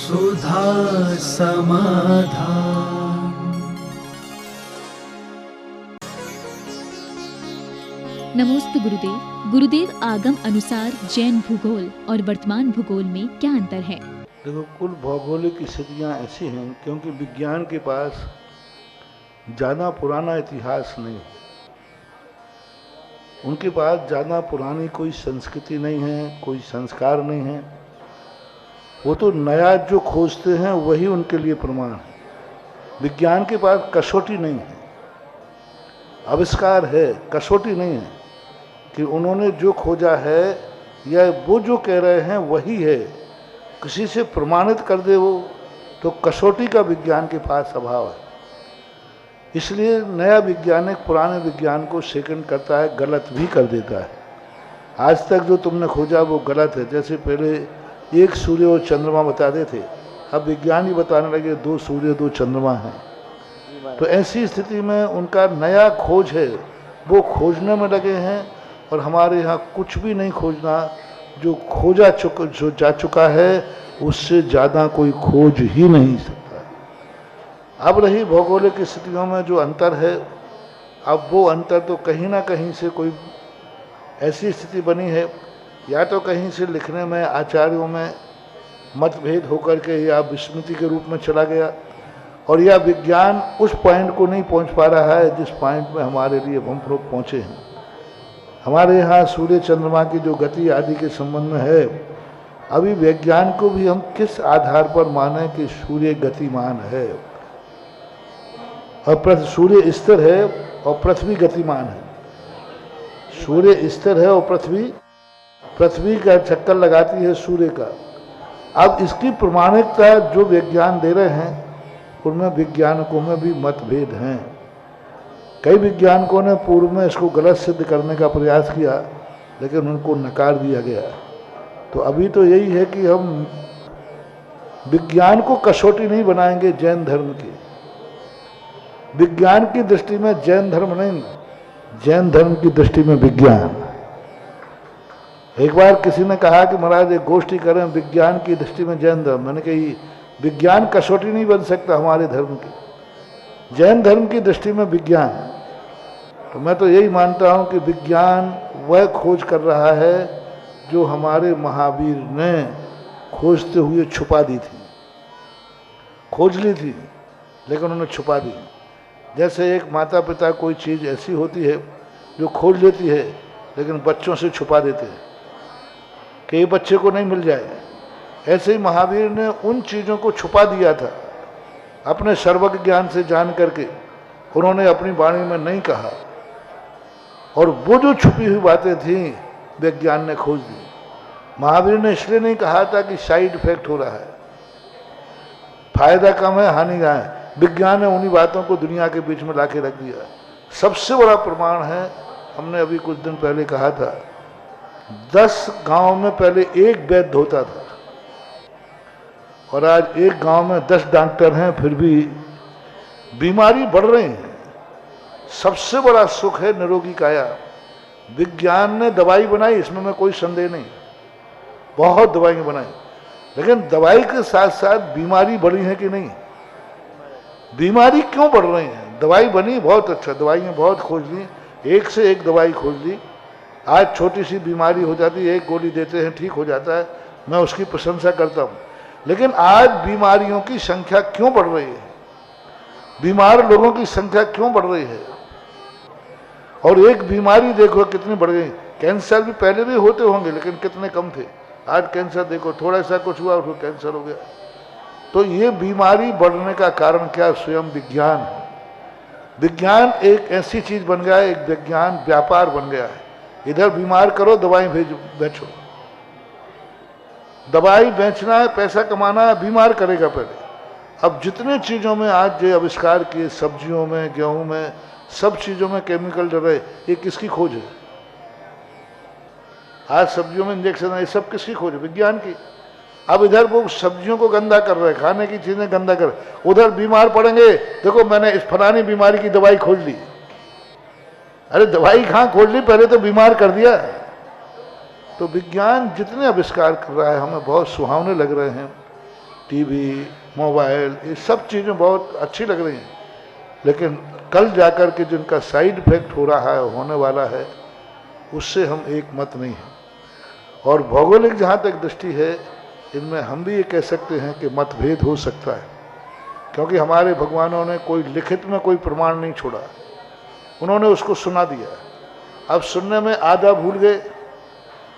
सुधा समाधान। नमोस्तु गुरुदेव। गुरुदेव, आगम अनुसार जैन भूगोल और वर्तमान भूगोल में क्या अंतर है? देखो, कुल भौगोलिक स्थितियाँ ऐसी हैं क्योंकि विज्ञान के पास ज़्यादा पुराना इतिहास नहीं है, उनके पास ज़्यादा पुरानी कोई संस्कृति नहीं है, कोई संस्कार नहीं है। वो तो नया जो खोजते हैं वही उनके लिए प्रमाण है। विज्ञान के पास कसौटी नहीं है, आविष्कार है, कसौटी नहीं है कि उन्होंने जो खोजा है या वो जो कह रहे हैं वही है, किसी से प्रमाणित कर दे वो, तो कसौटी का विज्ञान के पास अभाव है। इसलिए नया वैज्ञानिक पुराने विज्ञान को सेकंड करता है, गलत भी कर देता है। आज तक जो तुमने खोजा वो गलत है। जैसे पहले एक सूर्य और चंद्रमा बताते थे, अब विज्ञान ही बताने लगे 2 सूर्य 2 चंद्रमा हैं। तो ऐसी स्थिति में उनका नया खोज है, वो खोजने में लगे हैं, और हमारे यहाँ कुछ भी नहीं खोजना। जो जो जा चुका है उससे ज़्यादा कोई खोज ही नहीं सकता। अब रही भौगोलिक स्थितियों में जो अंतर है, अब वो अंतर तो कहीं ना कहीं से कोई ऐसी स्थिति बनी है, या तो कहीं से लिखने में आचार्यों में मतभेद होकर के या विस्मृति के रूप में चला गया, और या विज्ञान उस पॉइंट को नहीं पहुंच पा रहा है जिस पॉइंट में हमारे लिए हम लोग पहुँचे हैं। हमारे यहाँ सूर्य चंद्रमा की जो गति आदि के संबंध में है, अभी विज्ञान को भी हम किस आधार पर माने कि सूर्य गतिमान है और सूर्य स्थिर है और पृथ्वी गतिमान है। सूर्य स्थिर है और पृथ्वी का चक्कर लगाती है सूर्य का। अब इसकी प्रमाणिकता जो विज्ञान दे रहे हैं उनमें वैज्ञानिकों में भी मतभेद हैं। कई वैज्ञानिकों ने पूर्व में इसको गलत सिद्ध करने का प्रयास किया, लेकिन उनको नकार दिया गया। तो अभी तो यही है कि हम विज्ञान को कसौटी नहीं बनाएंगे जैन धर्म की। विज्ञान की दृष्टि में जैन धर्म नहीं, जैन धर्म की दृष्टि में विज्ञान। एक बार किसी ने कहा कि महाराज एक गोष्ठी करें विज्ञान की दृष्टि में जैन धर्म। मैंने कही विज्ञान कसौटी नहीं बन सकता हमारे धर्म की, जैन धर्म की दृष्टि में विज्ञान। तो मैं तो यही मानता हूँ कि विज्ञान वह खोज कर रहा है जो हमारे महावीर ने खोजते हुए छुपा दी थी। खोज ली थी लेकिन उन्होंने छुपा दी। जैसे एक माता पिता कोई चीज़ ऐसी होती है जो खोज लेती है लेकिन बच्चों से छुपा देते हैं कि ये बच्चे को नहीं मिल जाए, ऐसे ही महावीर ने उन चीज़ों को छुपा दिया था अपने सर्वज्ञ ज्ञान से जान करके। उन्होंने अपनी वाणी में नहीं कहा, और वो जो छुपी हुई बातें थीं विज्ञान ने खोज दी। महावीर ने इसलिए नहीं कहा था कि साइड इफेक्ट हो रहा है, फायदा कम है हानि है। विज्ञान ने उन्हीं बातों को दुनिया के बीच में ला के रख दिया। सबसे बड़ा प्रमाण है, हमने अभी कुछ दिन पहले कहा था, 10 गांव में पहले एक वैद्य होता था, और आज एक गांव में 10 डॉक्टर हैं, फिर भी बीमारी बढ़ रही है। सबसे बड़ा सुख है निरोगी काया। विज्ञान ने दवाई बनाई, इसमें मैं कोई संदेह नहीं, बहुत दवाइयाँ बनाई, लेकिन दवाई के साथ साथ बीमारी बढ़ी है कि नहीं? बीमारी क्यों बढ़ रही है? दवाई बनी बहुत अच्छा, दवाइयाँ बहुत खोज ली, एक से एक दवाई खोज ली। आज छोटी सी बीमारी हो जाती है, एक गोली देते हैं, ठीक हो जाता है, मैं उसकी प्रशंसा करता हूँ। लेकिन आज बीमारियों की संख्या क्यों बढ़ रही है? बीमार लोगों की संख्या क्यों बढ़ रही है? और एक बीमारी देखो कितनी बढ़ गई। कैंसर भी पहले भी होते होंगे लेकिन कितने कम थे। आज कैंसर देखो, थोड़ा सा कुछ हुआ उसको कैंसर हो गया। तो ये बीमारी बढ़ने का कारण क्या? स्वयं विज्ञान है। विज्ञान एक ऐसी चीज बन गया है, एक विज्ञान व्यापार बन गया है। इधर बीमार करो, दवाई बेचो। दवाई बेचना है, पैसा कमाना है, बीमार करेगा पहले। अब जितने चीज़ों में आज जो आविष्कार किए, सब्जियों में, गेहूं में, सब चीज़ों में केमिकल डल रहे, ये किसकी खोज है? आज सब्जियों में इंजेक्शन है, ये सब किसकी खोज है? विज्ञान की। अब इधर वो सब्जियों को गंदा कर रहे हैं, खाने की चीज़ें गंदा कर, उधर बीमार पड़ेंगे, देखो मैंने इस फलानी बीमारी की दवाई खोज ली। अरे दवाई कहाँ खोज ली, पहले तो बीमार कर दिया। तो विज्ञान जितने आविष्कार कर रहा है हमें बहुत सुहावने लग रहे हैं, टीवी, मोबाइल, ये सब चीज़ें बहुत अच्छी लग रही हैं, लेकिन कल जाकर के जिनका साइड इफेक्ट हो रहा है, होने वाला है, उससे हम एक मत नहीं हैं। और भौगोलिक जहाँ तक दृष्टि है, इनमें हम भी ये कह सकते हैं कि मतभेद हो सकता है, क्योंकि हमारे भगवानों ने कोई लिखित में कोई प्रमाण नहीं छोड़ा, उन्होंने उसको सुना दिया। अब सुनने में आधा भूल गए,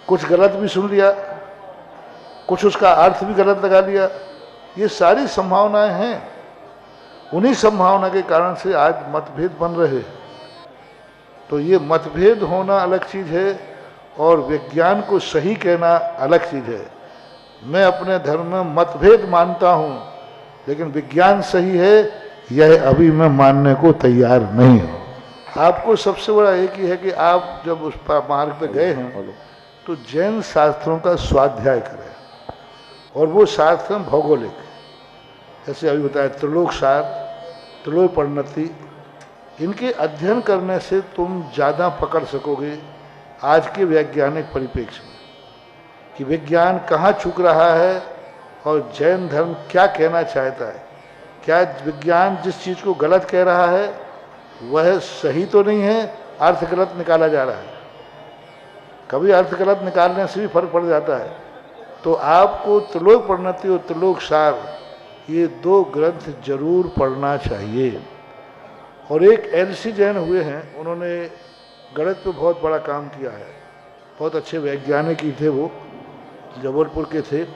कुछ गलत भी सुन लिया, कुछ उसका अर्थ भी गलत लगा लिया, ये सारी संभावनाएं हैं। उन्हीं संभावना के कारण से आज मतभेद बन रहे हैं। तो ये मतभेद होना अलग चीज़ है और विज्ञान को सही कहना अलग चीज़ है। मैं अपने धर्म में मतभेद मानता हूँ, लेकिन विज्ञान सही है यह अभी मैं मानने को तैयार नहीं हूँ। आपको सबसे बड़ा एक ही है कि आप जब उस मार्ग पे गए हैं तो जैन शास्त्रों का स्वाध्याय करें, और वो शास्त्र हैं भौगोलिक, जैसे अभी बताया त्रिलोकसार, त्रिलोक परिणति, इनके अध्ययन करने से तुम ज़्यादा पकड़ सकोगे आज के वैज्ञानिक परिप्रेक्ष्य में कि विज्ञान कहाँ चूक रहा है और जैन धर्म क्या कहना चाहता है। क्या विज्ञान जिस चीज़ को गलत कह रहा है वह सही तो नहीं है, अर्थ गलत निकाला जा रहा है। कभी अर्थ गलत निकालने से भी फर्क पड़ जाता है। तो आपको त्रिलोक परिणति और त्रिलोकसार, ये दो ग्रंथ जरूर पढ़ना चाहिए। और एक एलसी जैन हुए हैं, उन्होंने गणित पे बहुत बड़ा काम किया है, बहुत अच्छे वैज्ञानिक ही थे, वो जबलपुर के थे।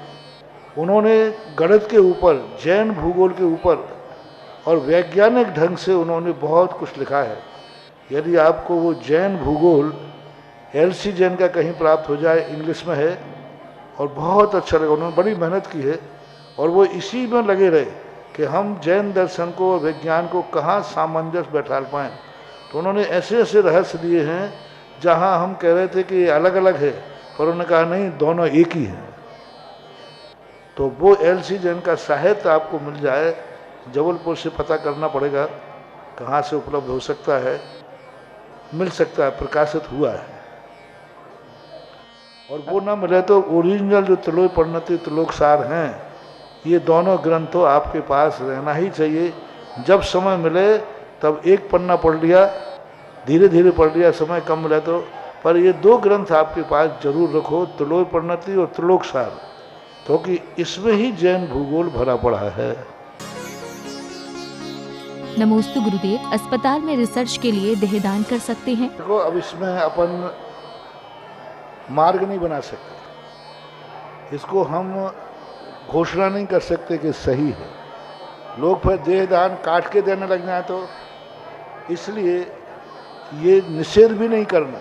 उन्होंने गणित के ऊपर, जैन भूगोल के ऊपर और वैज्ञानिक ढंग से उन्होंने बहुत कुछ लिखा है। यदि आपको वो जैन भूगोल एलसी जैन का कहीं प्राप्त हो जाए, इंग्लिश में है और बहुत अच्छा लगा, उन्होंने बड़ी मेहनत की है और वो इसी में लगे रहे कि हम जैन दर्शन को और विज्ञान को कहाँ सामंजस्य बैठा पाएँ। तो उन्होंने ऐसे ऐसे रहस्य दिए हैं जहाँ हम कह रहे थे कि ये अलग अलग है, पर उन्होंने कहा नहीं, दोनों एक ही हैं। तो वो एलसी जैन का साहित्य आपको मिल जाए, जबलपुर से पता करना पड़ेगा कहाँ से उपलब्ध हो सकता है, मिल सकता है, प्रकाशित हुआ है। और वो ना मिले तो ओरिजिनल जो त्रिलोक परिणति, त्रिलोकसार हैं, ये दोनों ग्रंथों आपके पास रहना ही चाहिए। जब समय मिले तब एक पन्ना पढ़ लिया, धीरे धीरे पढ़ लिया, समय कम मिला तो, पर ये दो ग्रंथ आपके पास जरूर रखो, त्रिलोक परिणति और त्रिलोकसार, क्योंकि इसमें ही जैन भूगोल भरा पड़ा है। नमोस्तु गुरुदेव, अस्पताल में रिसर्च के लिए देहदान कर सकते हैं? देखो, अब इसमें अपन मार्ग नहीं बना सकते, इसको हम घोषणा नहीं कर सकते कि सही है। लोग फिर देहदान काट के देने लग जाए, तो इसलिए ये निषेध भी नहीं करना,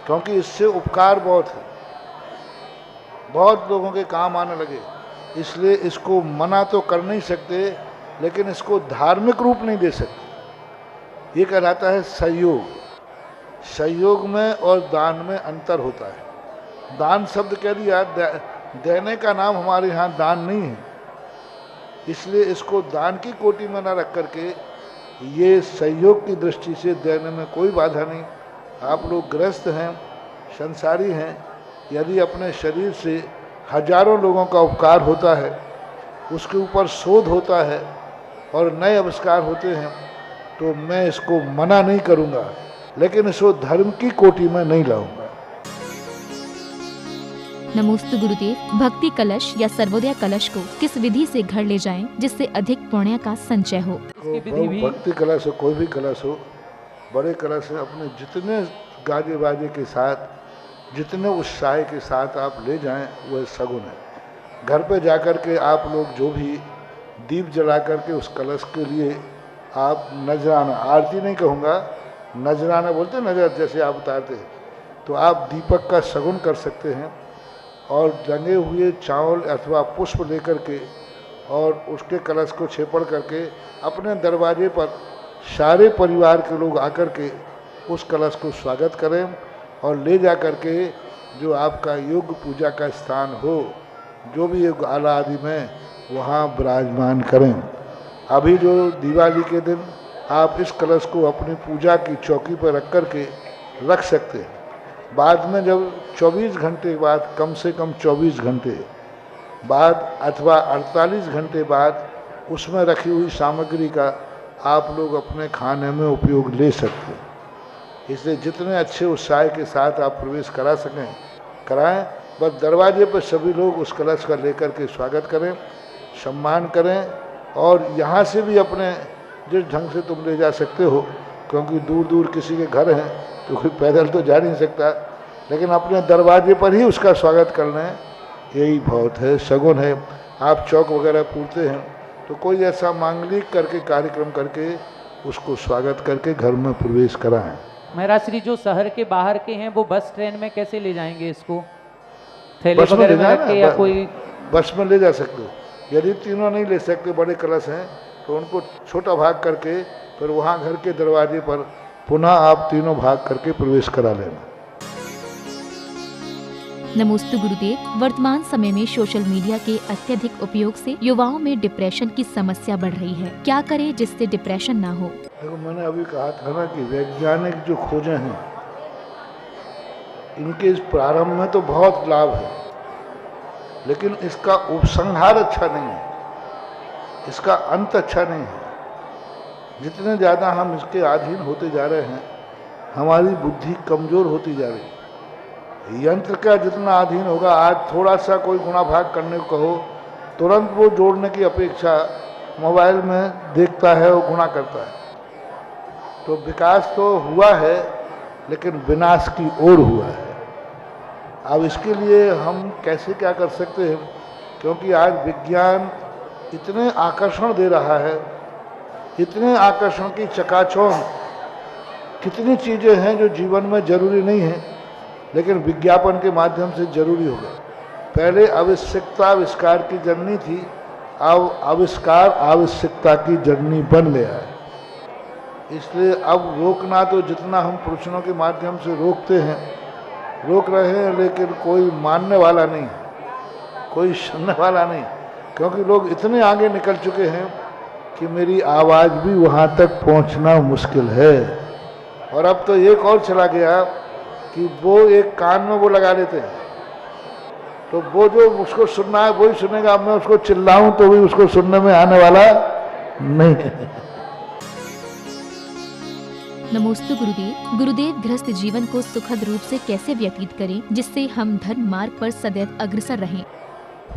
क्योंकि इससे उपकार बहुत है, बहुत लोगों के काम आने लगे, इसलिए इसको मना तो कर नहीं सकते, लेकिन इसको धार्मिक रूप नहीं दे सकते। ये कहलाता है सहयोग। सहयोग में और दान में अंतर होता है। दान शब्द कह दिया, देने का नाम हमारे यहाँ दान नहीं है, इसलिए इसको दान की कोटि में न रख करके ये सहयोग की दृष्टि से देने में कोई बाधा नहीं। आप लोग गृहस्थ हैं, संसारी हैं, यदि अपने शरीर से हजारों लोगों का उपकार होता है, उसके ऊपर शोध होता है और नए आविष्कार होते हैं, तो मैं इसको मना नहीं करूँगा, लेकिन इसको धर्म की कोटि में नहीं लाऊंगा। नमोस्तु गुरुदेव, भक्ति कलश या सर्वोदय कलश को किस विधि से घर ले जाएं जिससे अधिक पुण्य का संचय हो? भक्ति कलश हो, कोई भी कलश हो, बड़े कलश है, अपने जितने गाजे बाजे के साथ, जितने उत्साह के साथ आप ले जाएं, वह सगुन है। घर पे जाकर के आप लोग जो भी दीप जला करके उस कलश के लिए आप नजराना, आरती नहीं कहूँगा, नजराना बोलते, नजर जैसे आप बताते हैं, तो आप दीपक का सगुन कर सकते हैं और रंगे हुए चावल अथवा पुष्प लेकर के और उसके कलश को छेपड़ करके अपने दरवाजे पर सारे परिवार के लोग आकर के उस कलश को स्वागत करें और ले जा कर के जो आपका योग पूजा का स्थान हो, जो भी योग आला आदि में, वहाँ विराजमान करें। अभी जो दिवाली के दिन आप इस कलश को अपनी पूजा की चौकी पर रख कर के रख सकते हैं। बाद में जब 24 घंटे के बाद, कम से कम 24 घंटे बाद अथवा 48 घंटे बाद उसमें रखी हुई सामग्री का आप लोग अपने खाने में उपयोग ले सकते हैं। इसलिए जितने अच्छे उत्साह के साथ आप प्रवेश करा सकें कराएं। बस दरवाजे पर सभी लोग उस कलश का लेकर के स्वागत करें, सम्मान करें, और यहाँ से भी अपने जिस ढंग से तुम ले जा सकते हो, क्योंकि दूर दूर किसी के घर हैं तो कोई पैदल तो जा नहीं सकता, लेकिन अपने दरवाजे पर ही उसका स्वागत करना है, यही बहुत है, सगुन है। आप चौक वगैरह पूरते हैं तो कोई ऐसा मांगलिक करके कार्यक्रम करके उसको स्वागत करके घर में प्रवेश कराएं। महाराज श्री जो शहर के बाहर के हैं वो बस ट्रेन में कैसे ले जाएंगे इसको? थैले बस में वगैरह ले में रख के या कोई? बस में ले जा सकते हो। यदि तीनों नहीं ले सकते, बड़े कलश हैं, तो उनको छोटा भाग करके फिर वहाँ घर के दरवाजे पर पुनः आप तीनों भाग करके प्रवेश करा लेना। नमोस्तु गुरुदेव। वर्तमान समय में सोशल मीडिया के अत्यधिक उपयोग से युवाओं में डिप्रेशन की समस्या बढ़ रही है। क्या करें जिससे डिप्रेशन ना हो? देखो, मैंने अभी कहा था ना कि वैज्ञानिक जो खोजें हैं इनके इस प्रारंभ में तो बहुत लाभ है, लेकिन इसका उपसंहार अच्छा नहीं है, इसका अंत अच्छा नहीं है। जितने ज़्यादा हम इसके अधीन होते जा रहे हैं, हमारी बुद्धि कमज़ोर होती जा रही है। यंत्र का जितना अधीन होगा, आज थोड़ा सा कोई गुणा भाग करने को कहो, तुरंत वो जोड़ने की अपेक्षा मोबाइल में देखता है और गुणा करता है। तो विकास तो हुआ है, लेकिन विनाश की ओर हुआ है। अब इसके लिए हम कैसे क्या कर सकते हैं, क्योंकि आज विज्ञान इतने आकर्षण दे रहा है, इतने आकर्षण की चकाचौंध, कितनी चीज़ें हैं जो जीवन में जरूरी नहीं है, लेकिन विज्ञापन के माध्यम से जरूरी हो गया। पहले आवश्यकता आविष्कार की जननी थी, अब आविष्कार आवश्यकता की जननी बन गया है। इसलिए अब रोकना तो जितना हम प्रवचनों के माध्यम से रोकते हैं, रोक रहे हैं, लेकिन कोई मानने वाला नहीं, कोई सुनने वाला नहीं, क्योंकि लोग इतने आगे निकल चुके हैं कि मेरी आवाज़ भी वहाँ तक पहुँचना मुश्किल है। और अब तो एक और चला गया कि वो एक कान में वो लगा लेते हैं, तो वो जो उसको सुनना है वही सुनेगा। अब मैं उसको चिल्लाऊं तो भी उसको सुनने में आने वाला नहीं है। नमोस्तु गुरुदेव। गुरुदेव, गृहस्थ जीवन को सुखद रूप से कैसे व्यतीत करें जिससे हम धर्म मार्ग पर सदैव अग्रसर रहें?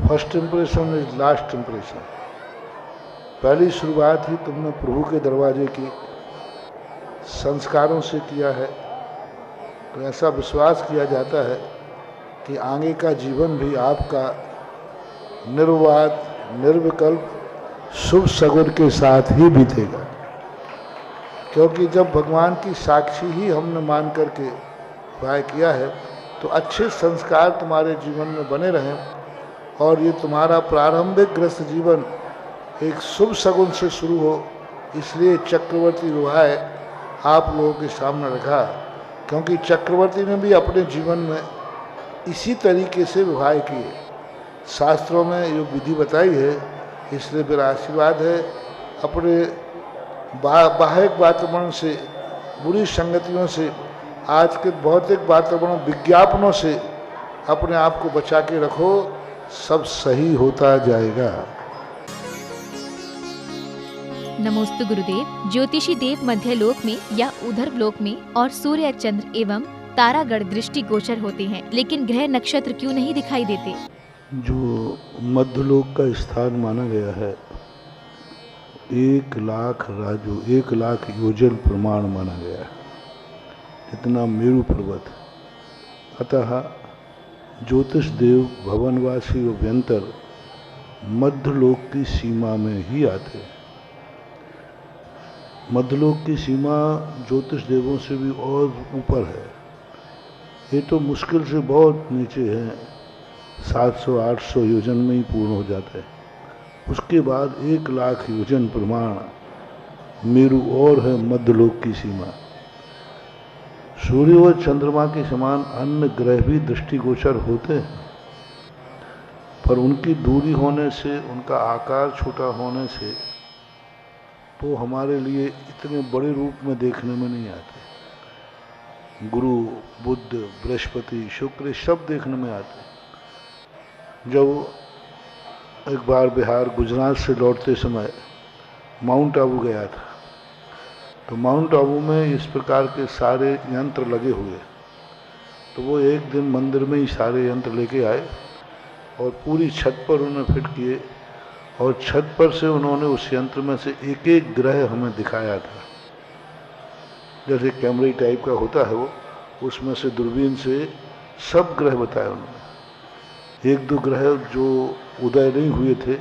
First impression is last impression. पहली शुरुआत ही तुमने प्रभु के दरवाजे की संस्कारों से किया है, तो ऐसा विश्वास किया जाता है कि आगे का जीवन भी आपका निर्वाद निर्विकल्प शुभ सगुन के साथ ही बीतेगा। क्योंकि जब भगवान की साक्षी ही हमने मान करके उपाय किया है, तो अच्छे संस्कार तुम्हारे जीवन में बने रहें और ये तुम्हारा प्रारंभिक गृहस्थ जीवन एक शुभ सगुन से शुरू हो। इसलिए चक्रवर्ती विवाह आप लोगों के सामने रखा, क्योंकि चक्रवर्ती ने भी अपने जीवन में इसी तरीके से विवाह किए। शास्त्रों में जो विधि बताई है, इसलिए मेरा आशीर्वाद है अपने बाह्यिक वातावरण से, बुरी संगतियों से, आज के भौतिक वातावरण विज्ञापनों से अपने आप को बचा के रखो, सब सही होता जाएगा। नमोस्तु गुरुदेव। ज्योतिषी देव मध्य लोक में या उधर लोक में और सूर्य, चंद्र एवं तारागण दृष्टि गोचर होते हैं, लेकिन ग्रह नक्षत्र क्यों नहीं दिखाई देते? जो मध्यलोक का स्थान माना गया है 1,00,000 राजू 1,00,000 योजन प्रमाण माना गया है, इतना मेरु पर्वत। अतः ज्योतिष देव भवनवासी और व्यंतर मध्यलोक की सीमा में ही आते हैं। मध्यलोक की सीमा ज्योतिष देवों से भी और ऊपर है। ये तो मुश्किल से बहुत नीचे है, 700-800 योजन में ही पूर्ण हो जाता है। उसके बाद 1,00,000 योजन प्रमाण मेरु और है मध्यलोक की सीमा। सूर्य और चंद्रमा के समान अन्य ग्रह भी दृष्टिगोचर होते हैं, पर उनकी दूरी होने से, उनका आकार छोटा होने से वो हमारे लिए इतने बड़े रूप में देखने में नहीं आते। गुरु, बुध, बृहस्पति, शुक्र सब देखने में आते। जब एक बार बिहार गुजरात से लौटते समय माउंट आबू गया था। तो माउंट आबू में इस प्रकार के सारे यंत्र लगे हुए, तो वो एक दिन मंदिर में ही सारे यंत्र लेके आए और पूरी छत पर उन्होंने फिट किए, और छत पर से उन्होंने उस यंत्र में से एक एक ग्रह हमें दिखाया था। जैसे कैमरे टाइप का होता है वो, उसमें से दूरबीन से सब ग्रह बताए उन्होंने। एक दो ग्रह जो उदय नहीं हुए थे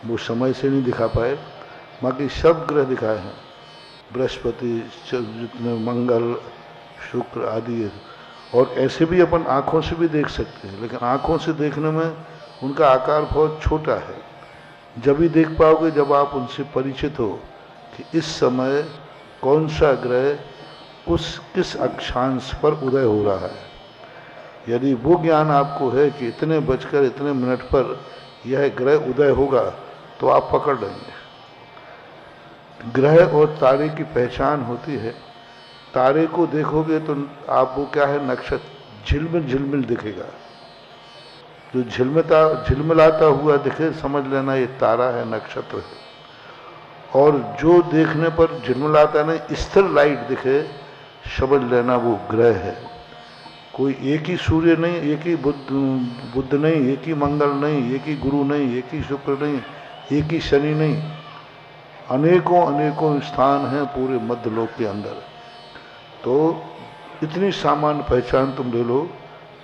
वो समय से नहीं दिखा पाए, बाकी सब ग्रह दिखाए हैं। बृहस्पति, जितने मंगल, शुक्र आदि, और ऐसे भी अपन आँखों से भी देख सकते हैं, लेकिन आँखों से देखने में उनका आकार बहुत छोटा है। जब भी देख पाओगे जब आप उनसे परिचित हो कि इस समय कौन सा ग्रह किस अक्षांश पर उदय हो रहा है। यदि वो ज्ञान आपको है कि इतने बजकर इतने मिनट पर यह ग्रह उदय होगा, तो आप पकड़ लेंगे। ग्रह और तारे की पहचान होती है। तारे को देखोगे तो आप वो क्या है, नक्षत्र झिलमिल झिलमिल दिखेगा। जो झिलमिलाता हुआ दिखे समझ लेना ये तारा है, नक्षत्र है। और जो देखने पर झिलमिलाता नहीं, स्थिर लाइट दिखे, समझ लेना वो ग्रह है। कोई एक ही सूर्य नहीं, एक ही बुध नहीं, एक ही मंगल नहीं, एक ही गुरु नहीं, एक ही शुक्र नहीं, एक ही शनि नहीं, अनेकों अनेकों स्थान हैं पूरे मध्यलोक के अंदर। तो इतनी सामान्य पहचान तुम ले लो।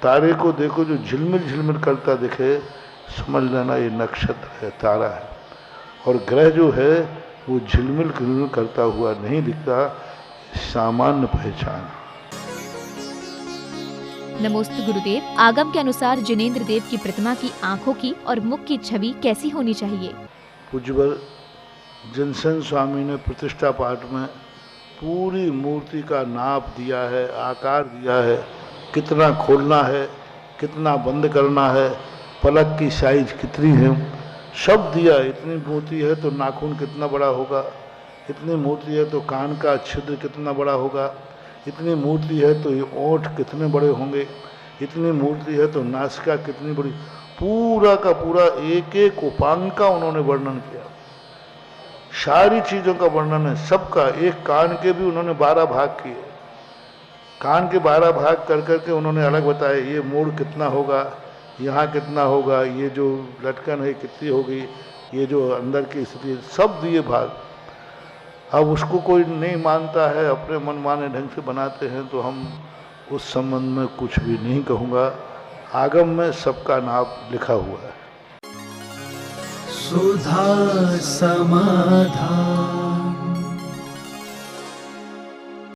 तारे को देखो जो झिलमिल झिलमिल करता दिखे, समझ लेना ये नक्षत्र है, तारा है। और ग्रह जो है वो झिलमिल झिलमिल करता हुआ नहीं दिखता, सामान्य पहचान। नमोस्तु गुरुदेव, आगम के अनुसार जिनेंद्र देव की प्रतिमा की आंखों की और मुख की छवि कैसी होनी चाहिए? पूज्यवर जिनसेन स्वामी ने प्रतिष्ठा पाठ में पूरी मूर्ति का नाप दिया है, आकार दिया है, कितना खोलना है, कितना बंद करना है, पलक की साइज कितनी है, सब दिया। इतनी मूर्ति है तो नाखून कितना बड़ा होगा, इतनी मूर्ति है तो कान का छिद्र कितना बड़ा होगा, इतनी मूर्ति है तो ये ओंठ कितने बड़े होंगे, इतनी मूर्ति है तो नासिका कितनी बड़ी, पूरा का पूरा एक एक उपांग का उन्होंने वर्णन किया। सारी चीज़ों का वर्णन है, सबका। एक कान के भी उन्होंने 12 भाग किए। कान के 12 भाग कर करके उन्होंने अलग बताया, ये मोड़ कितना होगा, यहाँ कितना होगा, ये जो लटकन है कितनी होगी, ये जो अंदर की स्थिति, सब दिए भाग। अब उसको कोई नहीं मानता है, अपने मनमाने ढंग से बनाते हैं, तो हम उस संबंध में कुछ भी नहीं कहूँगा। आगम में सबका नाम लिखा हुआ है। सुधा समाधान।